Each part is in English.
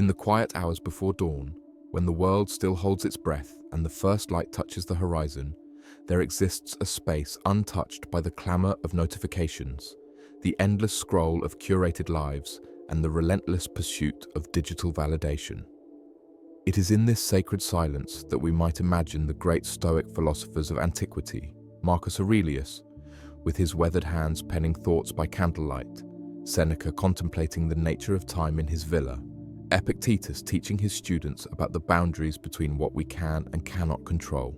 In the quiet hours before dawn, when the world still holds its breath and the first light touches the horizon, there exists a space untouched by the clamor of notifications, the endless scroll of curated lives, and the relentless pursuit of digital validation. It is in this sacred silence that we might imagine the great Stoic philosophers of antiquity, Marcus Aurelius, with his weathered hands penning thoughts by candlelight, Seneca contemplating the nature of time in his villa, Epictetus teaching his students about the boundaries between what we can and cannot control.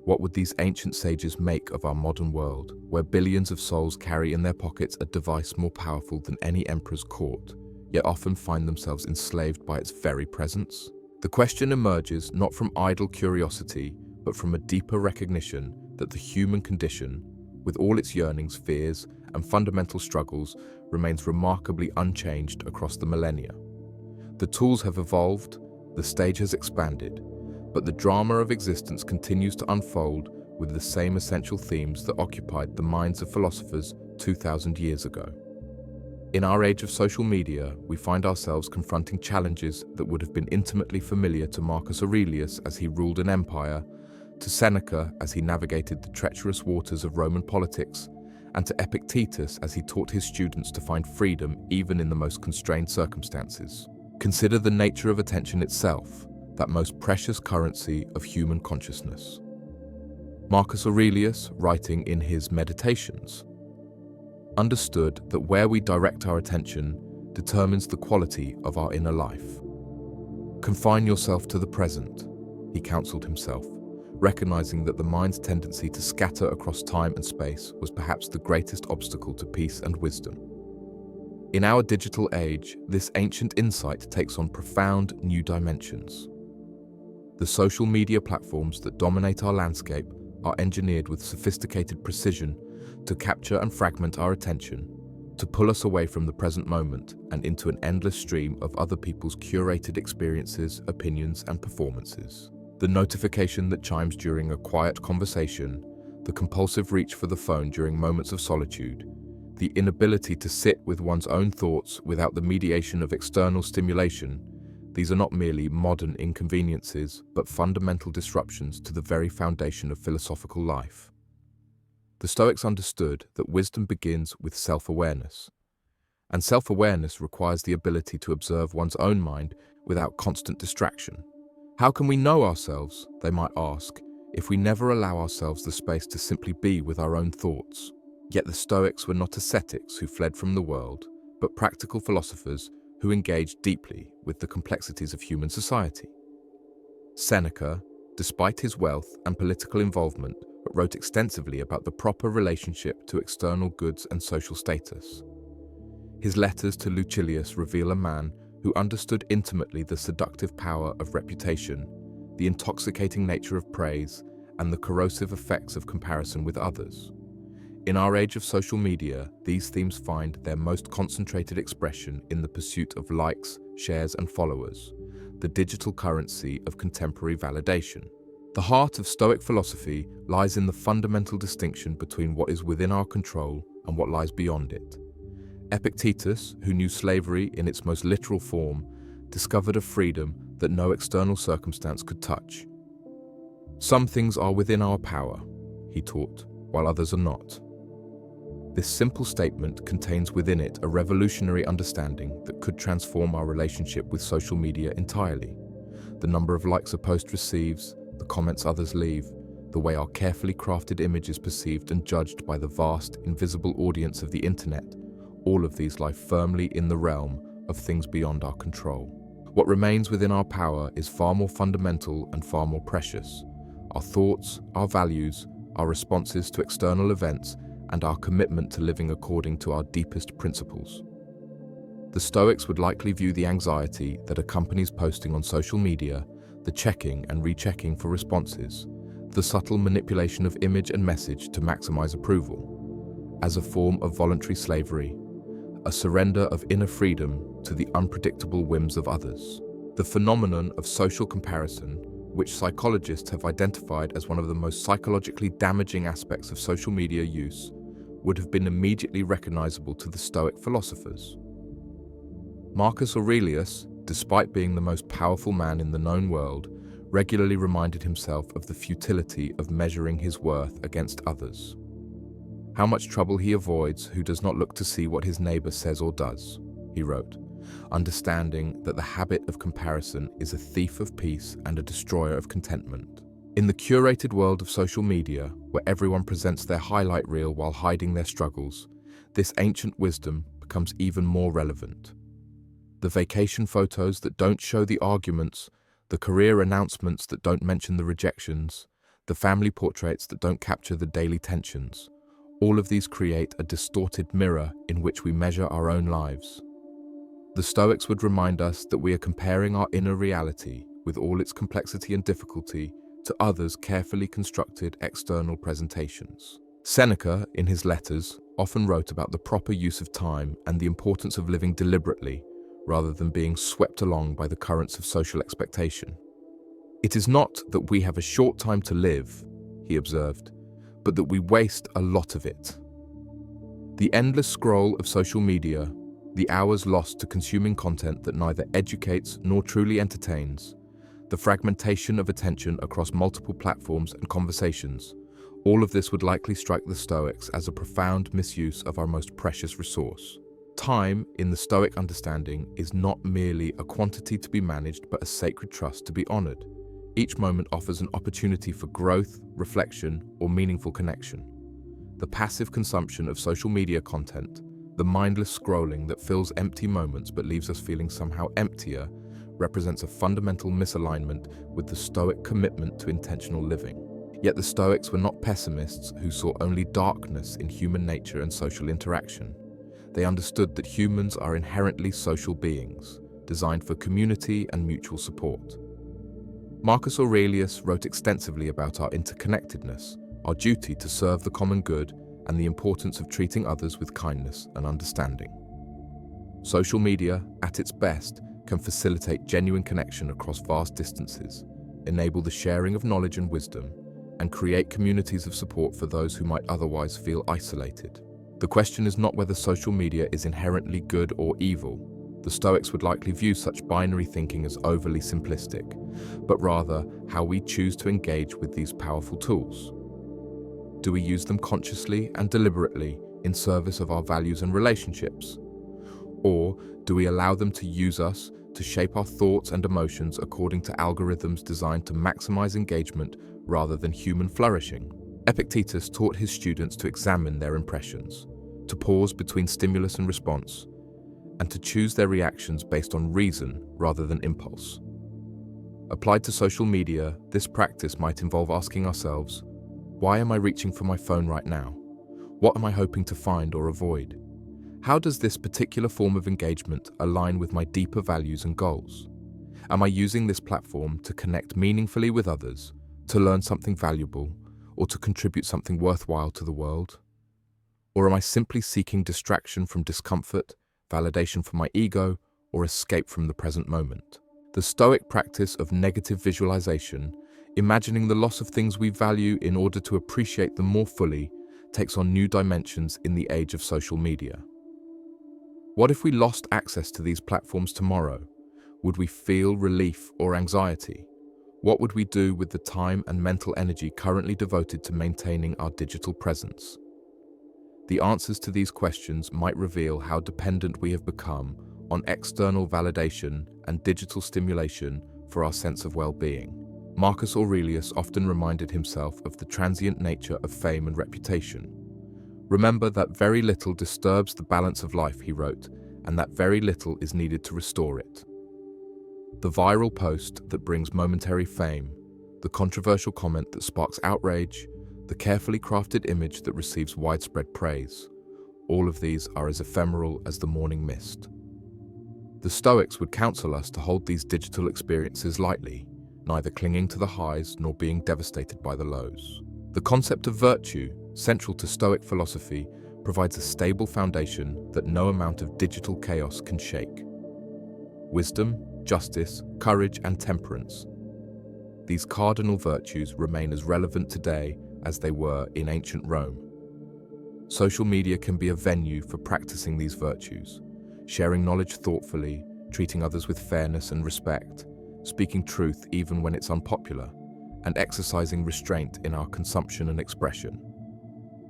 What would these ancient sages make of our modern world, where billions of souls carry in their pockets a device more powerful than any emperor's court, yet often find themselves enslaved by its very presence? The question emerges not from idle curiosity, but from a deeper recognition that the human condition, with all its yearnings, fears, and fundamental struggles, remains remarkably unchanged across the millennia. The tools have evolved, the stage has expanded, but the drama of existence continues to unfold with the same essential themes that occupied the minds of philosophers 2,000 years ago. In our age of social media, we find ourselves confronting challenges that would have been intimately familiar to Marcus Aurelius as he ruled an empire, to Seneca as he navigated the treacherous waters of Roman politics, and to Epictetus as he taught his students to find freedom even in the most constrained circumstances. Consider the nature of attention itself, that most precious currency of human consciousness. Marcus Aurelius, writing in his Meditations, understood that where we direct our attention determines the quality of our inner life. Confine yourself to the present, he counseled himself, recognizing that the mind's tendency to scatter across time and space was perhaps the greatest obstacle to peace and wisdom. In our digital age, this ancient insight takes on profound new dimensions. The social media platforms that dominate our landscape are engineered with sophisticated precision to capture and fragment our attention, to pull us away from the present moment and into an endless stream of other people's curated experiences, opinions, and performances. The notification that chimes during a quiet conversation, the compulsive reach for the phone during moments of solitude, the inability to sit with one's own thoughts without the mediation of external stimulation, these are not merely modern inconveniences, but fundamental disruptions to the very foundation of philosophical life. The Stoics understood that wisdom begins with self-awareness, and self-awareness requires the ability to observe one's own mind without constant distraction. How can we know ourselves, they might ask, if we never allow ourselves the space to simply be with our own thoughts? Yet the Stoics were not ascetics who fled from the world, but practical philosophers who engaged deeply with the complexities of human society. Seneca, despite his wealth and political involvement, wrote extensively about the proper relationship to external goods and social status. His letters to Lucilius reveal a man who understood intimately the seductive power of reputation, the intoxicating nature of praise, and the corrosive effects of comparison with others. In our age of social media, these themes find their most concentrated expression in the pursuit of likes, shares, and followers, the digital currency of contemporary validation. The heart of Stoic philosophy lies in the fundamental distinction between what is within our control and what lies beyond it. Epictetus, who knew slavery in its most literal form, discovered a freedom that no external circumstance could touch. Some things are within our power, he taught, while others are not. This simple statement contains within it a revolutionary understanding that could transform our relationship with social media entirely. The number of likes a post receives, the comments others leave, the way our carefully crafted image is perceived and judged by the vast, invisible audience of the internet, all of these lie firmly in the realm of things beyond our control. What remains within our power is far more fundamental and far more precious. Our thoughts, our values, our responses to external events, and our commitment to living according to our deepest principles. The Stoics would likely view the anxiety that accompanies posting on social media, the checking and rechecking for responses, the subtle manipulation of image and message to maximize approval, as a form of voluntary slavery, a surrender of inner freedom to the unpredictable whims of others. The phenomenon of social comparison, which psychologists have identified as one of the most psychologically damaging aspects of social media use, would have been immediately recognizable to the Stoic philosophers. Marcus Aurelius, despite being the most powerful man in the known world, regularly reminded himself of the futility of measuring his worth against others. How much trouble he avoids who does not look to see what his neighbor says or does, he wrote, understanding that the habit of comparison is a thief of peace and a destroyer of contentment. In the curated world of social media, where everyone presents their highlight reel while hiding their struggles, this ancient wisdom becomes even more relevant. The vacation photos that don't show the arguments, the career announcements that don't mention the rejections, the family portraits that don't capture the daily tensions, all of these create a distorted mirror in which we measure our own lives. The Stoics would remind us that we are comparing our inner reality, with all its complexity and difficulty, to others' carefully constructed external presentations. Seneca, in his letters, often wrote about the proper use of time and the importance of living deliberately, rather than being swept along by the currents of social expectation. It is not that we have a short time to live, he observed, but that we waste a lot of it. The endless scroll of social media, the hours lost to consuming content that neither educates nor truly entertains, the fragmentation of attention across multiple platforms and conversations, all of this would likely strike the Stoics as a profound misuse of our most precious resource. Time, in the Stoic understanding, is not merely a quantity to be managed but a sacred trust to be honored. Each moment offers an opportunity for growth, reflection, or meaningful connection. The passive consumption of social media content, the mindless scrolling that fills empty moments but leaves us feeling somehow emptier, represents a fundamental misalignment with the Stoic commitment to intentional living. Yet the Stoics were not pessimists who saw only darkness in human nature and social interaction. They understood that humans are inherently social beings, designed for community and mutual support. Marcus Aurelius wrote extensively about our interconnectedness, our duty to serve the common good, and the importance of treating others with kindness and understanding. Social media, at its best, can facilitate genuine connection across vast distances, enable the sharing of knowledge and wisdom, and create communities of support for those who might otherwise feel isolated. The question is not whether social media is inherently good or evil. The Stoics would likely view such binary thinking as overly simplistic, but rather how we choose to engage with these powerful tools. Do we use them consciously and deliberately in service of our values and relationships? Or do we allow them to use us to shape our thoughts and emotions according to algorithms designed to maximize engagement rather than human flourishing? Epictetus taught his students to examine their impressions, to pause between stimulus and response, and to choose their reactions based on reason rather than impulse. Applied to social media, this practice might involve asking ourselves, why am I reaching for my phone right now? What am I hoping to find or avoid? How does this particular form of engagement align with my deeper values and goals? Am I using this platform to connect meaningfully with others, to learn something valuable, or to contribute something worthwhile to the world? Or am I simply seeking distraction from discomfort, validation from my ego, or escape from the present moment? The Stoic practice of negative visualization, imagining the loss of things we value in order to appreciate them more fully, takes on new dimensions in the age of social media. What if we lost access to these platforms tomorrow? Would we feel relief or anxiety? What would we do with the time and mental energy currently devoted to maintaining our digital presence? The answers to these questions might reveal how dependent we have become on external validation and digital stimulation for our sense of well-being. Marcus Aurelius often reminded himself of the transient nature of fame and reputation. Remember that very little disturbs the balance of life, he wrote, and that very little is needed to restore it. The viral post that brings momentary fame, the controversial comment that sparks outrage, the carefully crafted image that receives widespread praise, all of these are as ephemeral as the morning mist. The Stoics would counsel us to hold these digital experiences lightly, neither clinging to the highs nor being devastated by the lows. The concept of virtue, central to Stoic philosophy, provides a stable foundation that no amount of digital chaos can shake. Wisdom, justice, courage, and temperance. These cardinal virtues remain as relevant today as they were in ancient Rome. Social media can be a venue for practicing these virtues, sharing knowledge thoughtfully, treating others with fairness and respect, speaking truth even when it's unpopular, and exercising restraint in our consumption and expression.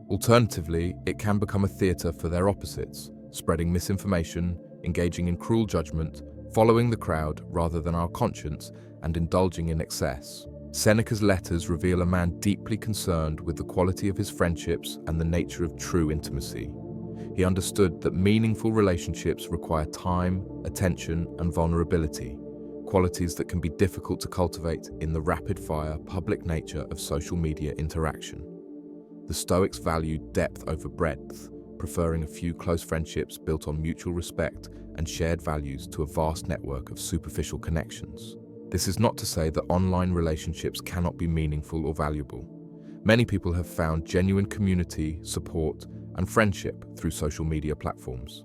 Alternatively, it can become a theatre for their opposites, spreading misinformation, engaging in cruel judgment, following the crowd rather than our conscience, and indulging in excess. Seneca's letters reveal a man deeply concerned with the quality of his friendships and the nature of true intimacy. He understood that meaningful relationships require time, attention, and vulnerability, qualities that can be difficult to cultivate in the rapid-fire, public nature of social media interaction. The Stoics valued depth over breadth, preferring a few close friendships built on mutual respect and shared values to a vast network of superficial connections. This is not to say that online relationships cannot be meaningful or valuable. Many people have found genuine community, support, and friendship through social media platforms.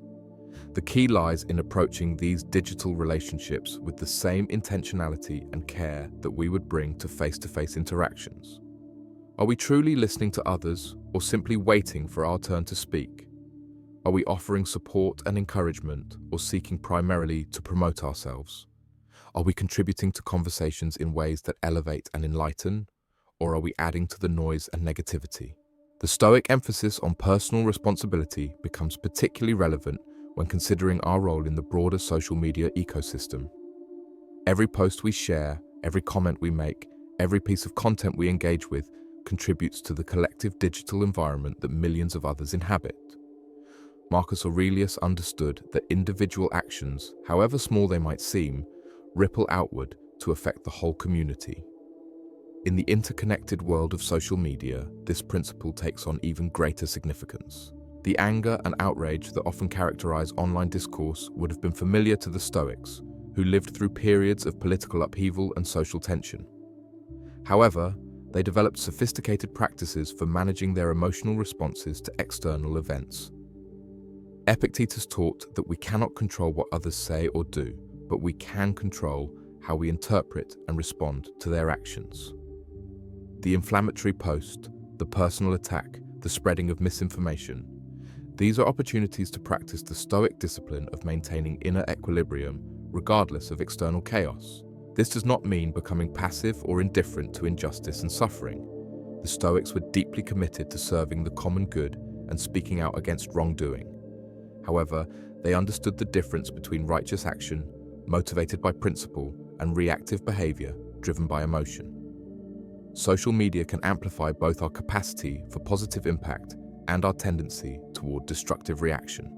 The key lies in approaching these digital relationships with the same intentionality and care that we would bring to face-to-face interactions. Are we truly listening to others or simply waiting for our turn to speak? Are we offering support and encouragement or seeking primarily to promote ourselves? Are we contributing to conversations in ways that elevate and enlighten, or are we adding to the noise and negativity? The Stoic emphasis on personal responsibility becomes particularly relevant when considering our role in the broader social media ecosystem. Every post we share, every comment we make, every piece of content we engage with contributes to the collective digital environment that millions of others inhabit. Marcus Aurelius understood that individual actions, however small they might seem, ripple outward to affect the whole community. In the interconnected world of social media, this principle takes on even greater significance. The anger and outrage that often characterize online discourse would have been familiar to the Stoics, who lived through periods of political upheaval and social tension. However, they developed sophisticated practices for managing their emotional responses to external events. Epictetus taught that we cannot control what others say or do, but we can control how we interpret and respond to their actions. The inflammatory post, the personal attack, the spreading of misinformation, these are opportunities to practice the Stoic discipline of maintaining inner equilibrium regardless of external chaos. This does not mean becoming passive or indifferent to injustice and suffering. The Stoics were deeply committed to serving the common good and speaking out against wrongdoing. However, they understood the difference between righteous action, motivated by principle, and reactive behavior, driven by emotion. Social media can amplify both our capacity for positive impact and our tendency toward destructive reaction.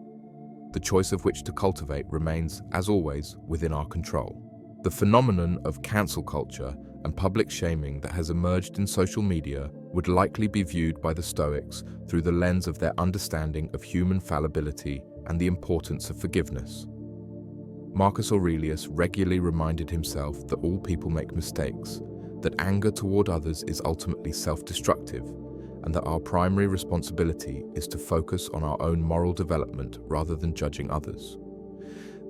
The choice of which to cultivate remains, as always, within our control. The phenomenon of cancel culture and public shaming that has emerged in social media would likely be viewed by the Stoics through the lens of their understanding of human fallibility and the importance of forgiveness. Marcus Aurelius regularly reminded himself that all people make mistakes, that anger toward others is ultimately self-destructive, and that our primary responsibility is to focus on our own moral development rather than judging others.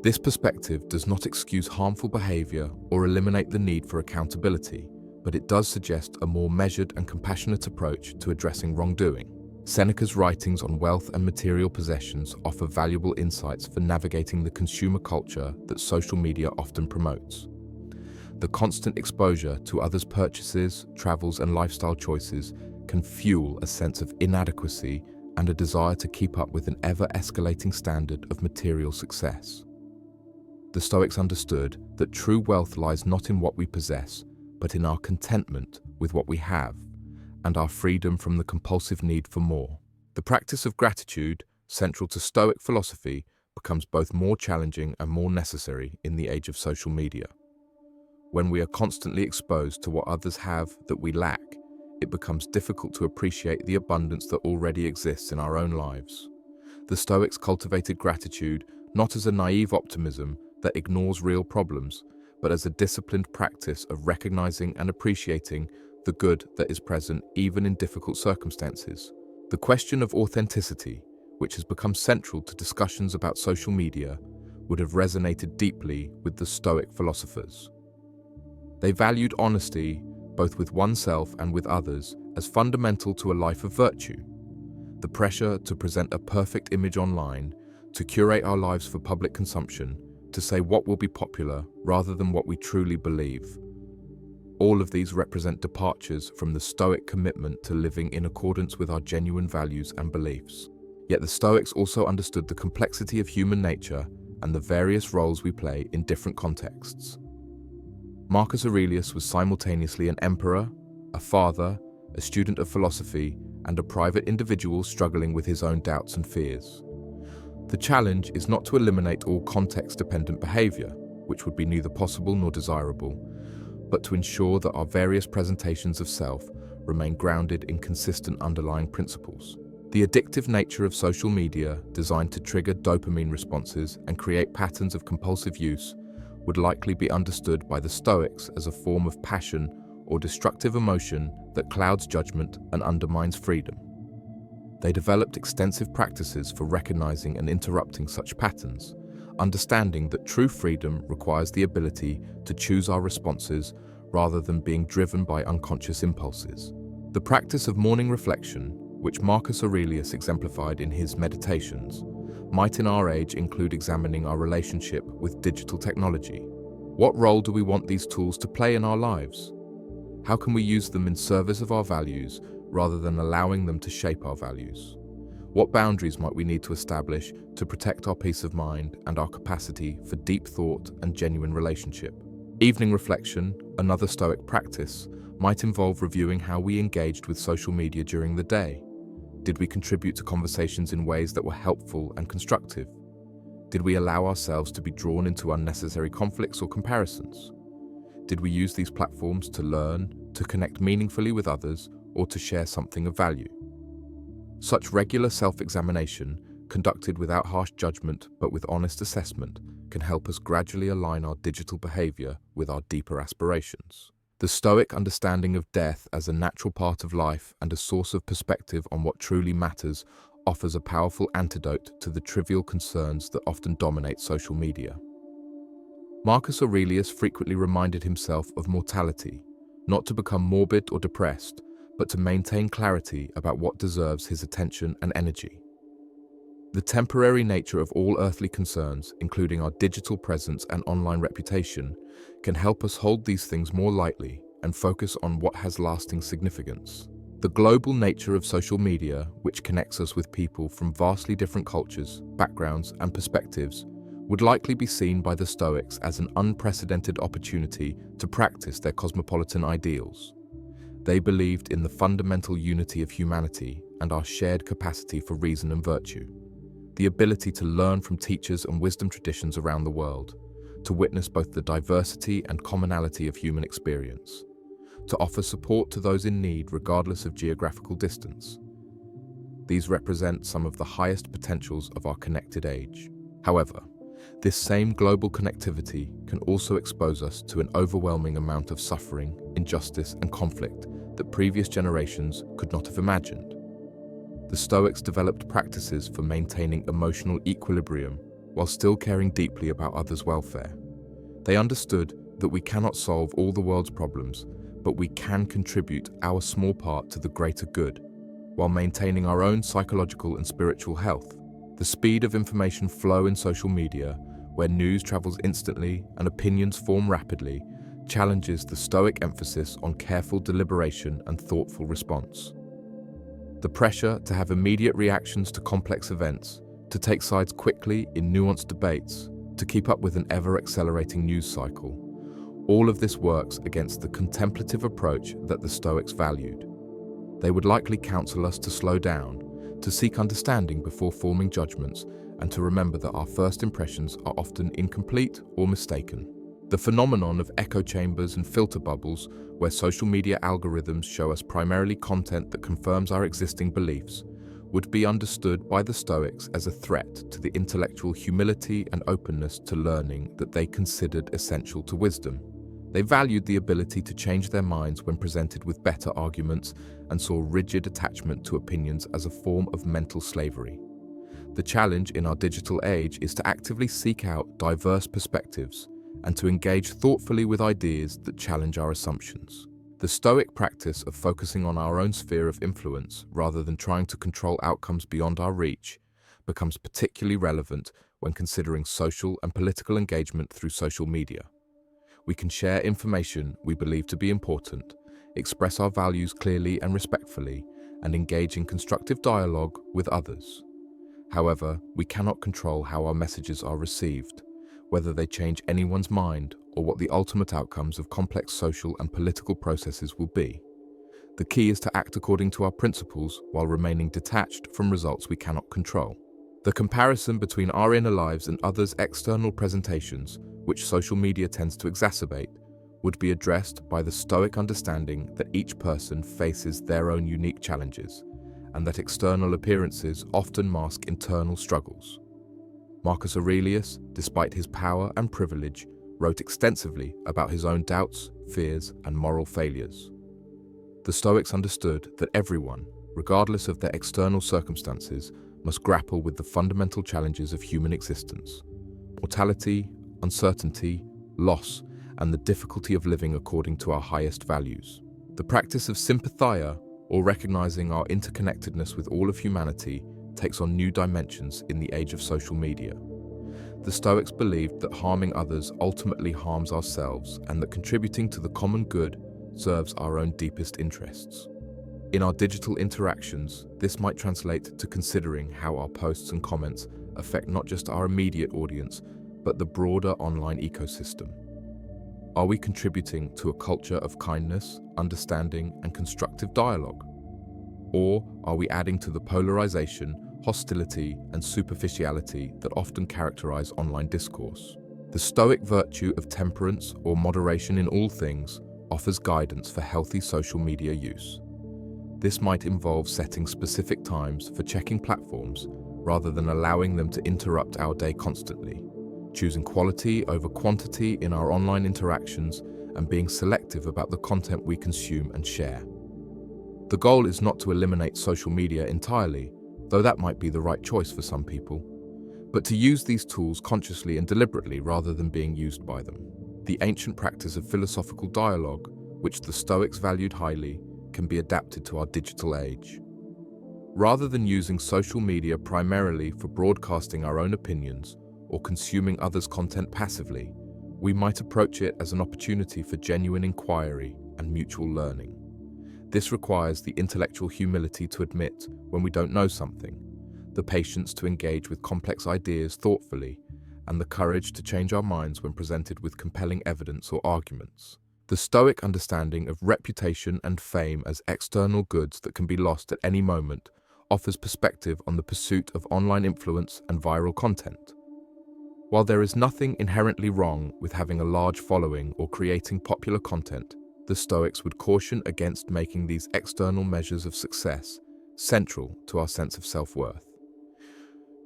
This perspective does not excuse harmful behavior or eliminate the need for accountability, but it does suggest a more measured and compassionate approach to addressing wrongdoing. Seneca's writings on wealth and material possessions offer valuable insights for navigating the consumer culture that social media often promotes. The constant exposure to others' purchases, travels, and lifestyle choices can fuel a sense of inadequacy and a desire to keep up with an ever-escalating standard of material success. The Stoics understood that true wealth lies not in what we possess, but in our contentment with what we have, and our freedom from the compulsive need for more. The practice of gratitude, central to Stoic philosophy, becomes both more challenging and more necessary in the age of social media. When we are constantly exposed to what others have that we lack, it becomes difficult to appreciate the abundance that already exists in our own lives. The Stoics cultivated gratitude not as a naive optimism that ignores real problems, but as a disciplined practice of recognizing and appreciating the good that is present even in difficult circumstances. The question of authenticity, which has become central to discussions about social media, would have resonated deeply with the Stoic philosophers. They valued honesty, both with oneself and with others, as fundamental to a life of virtue. The pressure to present a perfect image online, to curate our lives for public consumption, to say what will be popular rather than what we truly believe. All of these represent departures from the Stoic commitment to living in accordance with our genuine values and beliefs. Yet the Stoics also understood the complexity of human nature and the various roles we play in different contexts. Marcus Aurelius was simultaneously an emperor, a father, a student of philosophy, and a private individual struggling with his own doubts and fears. The challenge is not to eliminate all context-dependent behavior, which would be neither possible nor desirable, but to ensure that our various presentations of self remain grounded in consistent underlying principles. The addictive nature of social media, designed to trigger dopamine responses and create patterns of compulsive use, would likely be understood by the Stoics as a form of passion or destructive emotion that clouds judgment and undermines freedom. They developed extensive practices for recognizing and interrupting such patterns, understanding that true freedom requires the ability to choose our responses rather than being driven by unconscious impulses. The practice of morning reflection, which Marcus Aurelius exemplified in his Meditations, might in our age include examining our relationship with digital technology. What role do we want these tools to play in our lives? How can we use them in service of our values rather than allowing them to shape our values? What boundaries might we need to establish to protect our peace of mind and our capacity for deep thought and genuine relationship? Evening reflection, another Stoic practice, might involve reviewing how we engaged with social media during the day. Did we contribute to conversations in ways that were helpful and constructive? Did we allow ourselves to be drawn into unnecessary conflicts or comparisons? Did we use these platforms to learn, to connect meaningfully with others, or to share something of value? Such regular self-examination, conducted without harsh judgment but with honest assessment, can help us gradually align our digital behavior with our deeper aspirations. The Stoic understanding of death as a natural part of life and a source of perspective on what truly matters offers a powerful antidote to the trivial concerns that often dominate social media. Marcus Aurelius frequently reminded himself of mortality, not to become morbid or depressed, but to maintain clarity about what deserves his attention and energy. The temporary nature of all earthly concerns, including our digital presence and online reputation, can help us hold these things more lightly and focus on what has lasting significance. The global nature of social media, which connects us with people from vastly different cultures, backgrounds, and perspectives, would likely be seen by the Stoics as an unprecedented opportunity to practice their cosmopolitan ideals. They believed in the fundamental unity of humanity and our shared capacity for reason and virtue. The ability to learn from teachers and wisdom traditions around the world, to witness both the diversity and commonality of human experience, to offer support to those in need regardless of geographical distance. These represent some of the highest potentials of our connected age. However, this same global connectivity can also expose us to an overwhelming amount of suffering, injustice, and conflict that previous generations could not have imagined. The Stoics developed practices for maintaining emotional equilibrium while still caring deeply about others' welfare. They understood that we cannot solve all the world's problems, but we can contribute our small part to the greater good, while maintaining our own psychological and spiritual health. The speed of information flow in social media, where news travels instantly and opinions form rapidly, challenges the Stoic emphasis on careful deliberation and thoughtful response. The pressure to have immediate reactions to complex events, to take sides quickly in nuanced debates, to keep up with an ever-accelerating news cycle. All of this works against the contemplative approach that the Stoics valued. They would likely counsel us to slow down, to seek understanding before forming judgments, and to remember that our first impressions are often incomplete or mistaken. The phenomenon of echo chambers and filter bubbles, where social media algorithms show us primarily content that confirms our existing beliefs, would be understood by the Stoics as a threat to the intellectual humility and openness to learning that they considered essential to wisdom. They valued the ability to change their minds when presented with better arguments and saw rigid attachment to opinions as a form of mental slavery. The challenge in our digital age is to actively seek out diverse perspectives and to engage thoughtfully with ideas that challenge our assumptions. The Stoic practice of focusing on our own sphere of influence rather than trying to control outcomes beyond our reach becomes particularly relevant when considering social and political engagement through social media. We can share information we believe to be important, express our values clearly and respectfully, and engage in constructive dialogue with others. However, we cannot control how our messages are received, whether they change anyone's mind or what the ultimate outcomes of complex social and political processes will be. The key is to act according to our principles while remaining detached from results we cannot control. The comparison between our inner lives and others' external presentations, which social media tends to exacerbate, would be addressed by the Stoic understanding that each person faces their own unique challenges, and that external appearances often mask internal struggles. Marcus Aurelius, despite his power and privilege, wrote extensively about his own doubts, fears, and moral failures. The Stoics understood that everyone, regardless of their external circumstances, must grapple with the fundamental challenges of human existence: mortality, uncertainty, loss, and the difficulty of living according to our highest values. The practice of sympathia, or recognizing our interconnectedness with all of humanity, takes on new dimensions in the age of social media. The Stoics believed that harming others ultimately harms ourselves, and that contributing to the common good serves our own deepest interests. In our digital interactions, this might translate to considering how our posts and comments affect not just our immediate audience, but the broader online ecosystem. Are we contributing to a culture of kindness, understanding, and constructive dialogue? Or are we adding to the polarization, hostility, and superficiality that often characterize online discourse? The Stoic virtue of temperance, or moderation in all things, offers guidance for healthy social media use. This might involve setting specific times for checking platforms rather than allowing them to interrupt our day constantly, choosing quality over quantity in our online interactions, and being selective about the content we consume and share. The goal is not to eliminate social media entirely, though that might be the right choice for some people, but to use these tools consciously and deliberately rather than being used by them. The ancient practice of philosophical dialogue, which the Stoics valued highly, can be adapted to our digital age. Rather than using social media primarily for broadcasting our own opinions or consuming others' content passively, we might approach it as an opportunity for genuine inquiry and mutual learning. This requires the intellectual humility to admit when we don't know something, the patience to engage with complex ideas thoughtfully, and the courage to change our minds when presented with compelling evidence or arguments. The Stoic understanding of reputation and fame as external goods that can be lost at any moment offers perspective on the pursuit of online influence and viral content. While there is nothing inherently wrong with having a large following or creating popular content, the Stoics would caution against making these external measures of success central to our sense of self-worth.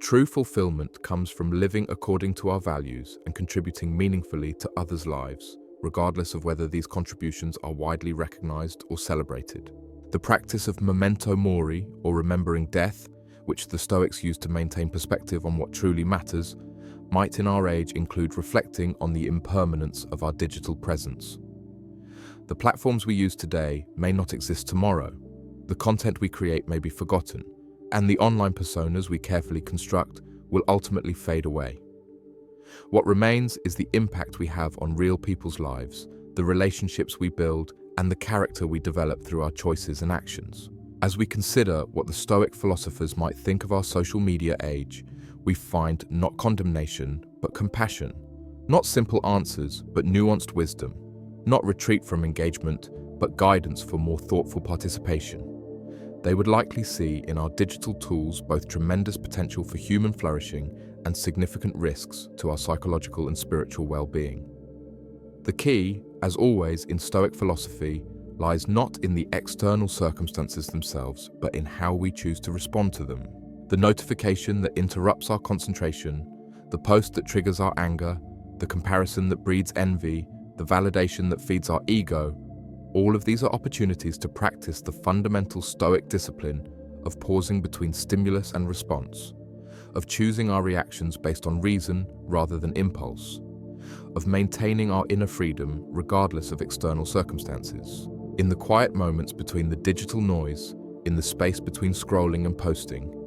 True fulfillment comes from living according to our values and contributing meaningfully to others' lives, regardless of whether these contributions are widely recognized or celebrated. The practice of memento mori, or remembering death, which the Stoics used to maintain perspective on what truly matters, might in our age include reflecting on the impermanence of our digital presence. The platforms we use today may not exist tomorrow. The content we create may be forgotten, and the online personas we carefully construct will ultimately fade away. What remains is the impact we have on real people's lives, the relationships we build, and the character we develop through our choices and actions. As we consider what the Stoic philosophers might think of our social media age, we find not condemnation, but compassion. Not simple answers, but nuanced wisdom. Not retreat from engagement, but guidance for more thoughtful participation. They would likely see in our digital tools both tremendous potential for human flourishing and significant risks to our psychological and spiritual well-being. The key, as always in Stoic philosophy, lies not in the external circumstances themselves, but in how we choose to respond to them. The notification that interrupts our concentration, the post that triggers our anger, the comparison that breeds envy, the validation that feeds our ego, all of these are opportunities to practice the fundamental Stoic discipline of pausing between stimulus and response, of choosing our reactions based on reason rather than impulse, of maintaining our inner freedom regardless of external circumstances. In the quiet moments between the digital noise, in the space between scrolling and posting,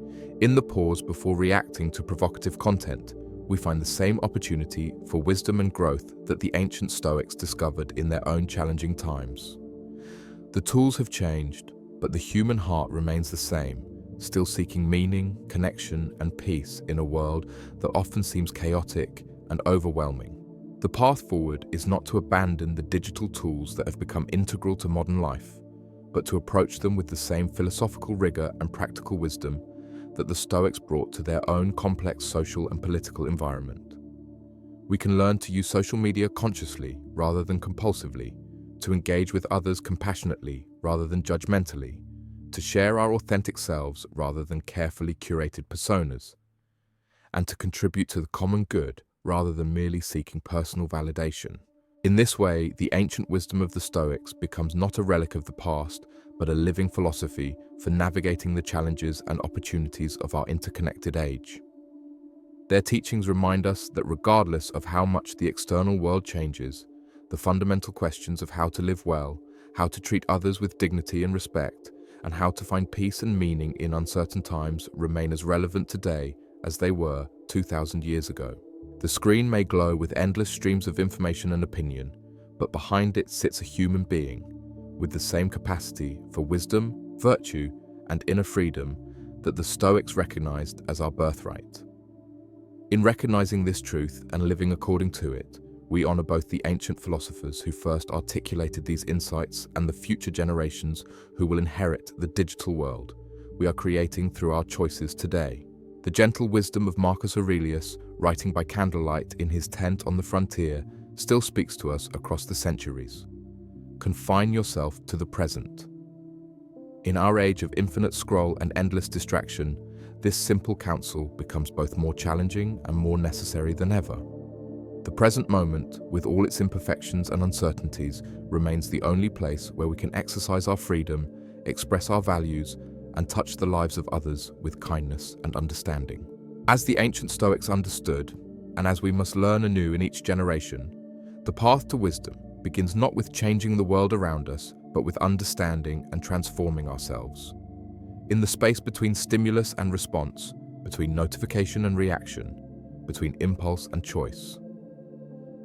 in the pause before reacting to provocative content, we find the same opportunity for wisdom and growth that the ancient Stoics discovered in their own challenging times. The tools have changed, but the human heart remains the same, still seeking meaning, connection, and peace in a world that often seems chaotic and overwhelming. The path forward is not to abandon the digital tools that have become integral to modern life, but to approach them with the same philosophical rigor and practical wisdom that the Stoics brought to their own complex social and political environment. We can learn to use social media consciously rather than compulsively, to engage with others compassionately rather than judgmentally, to share our authentic selves rather than carefully curated personas, and to contribute to the common good rather than merely seeking personal validation. In this way, the ancient wisdom of the Stoics becomes not a relic of the past, but a living philosophy for navigating the challenges and opportunities of our interconnected age. Their teachings remind us that regardless of how much the external world changes, the fundamental questions of how to live well, how to treat others with dignity and respect, and how to find peace and meaning in uncertain times remain as relevant today as they were 2,000 years ago. The screen may glow with endless streams of information and opinion, but behind it sits a human being with the same capacity for wisdom, virtue, and inner freedom that the Stoics recognized as our birthright. In recognizing this truth and living according to it, we honor both the ancient philosophers who first articulated these insights and the future generations who will inherit the digital world we are creating through our choices today. The gentle wisdom of Marcus Aurelius, writing by candlelight in his tent on the frontier, still speaks to us across the centuries. Confine yourself to the present. In our age of infinite scroll and endless distraction, this simple counsel becomes both more challenging and more necessary than ever. The present moment, with all its imperfections and uncertainties, remains the only place where we can exercise our freedom, express our values, and touch the lives of others with kindness and understanding. As the ancient Stoics understood, and as we must learn anew in each generation, the path to wisdom begins not with changing the world around us, but with understanding and transforming ourselves. In the space between stimulus and response, between notification and reaction, between impulse and choice,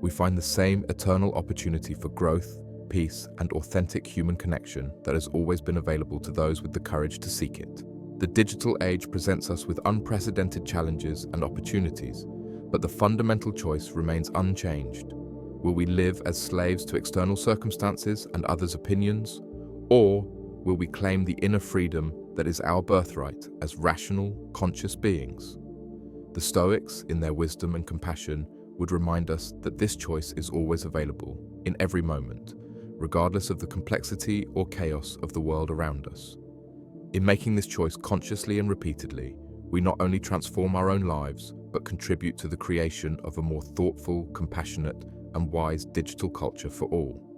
we find the same eternal opportunity for growth, peace, and authentic human connection that has always been available to those with the courage to seek it. The digital age presents us with unprecedented challenges and opportunities, but the fundamental choice remains unchanged. Will we live as slaves to external circumstances and others' opinions, or will we claim the inner freedom that is our birthright as rational, conscious beings? The Stoics, in their wisdom and compassion, would remind us that this choice is always available, in every moment, regardless of the complexity or chaos of the world around us. In making this choice consciously and repeatedly, we not only transform our own lives, but contribute to the creation of a more thoughtful, compassionate, and wise digital culture for all.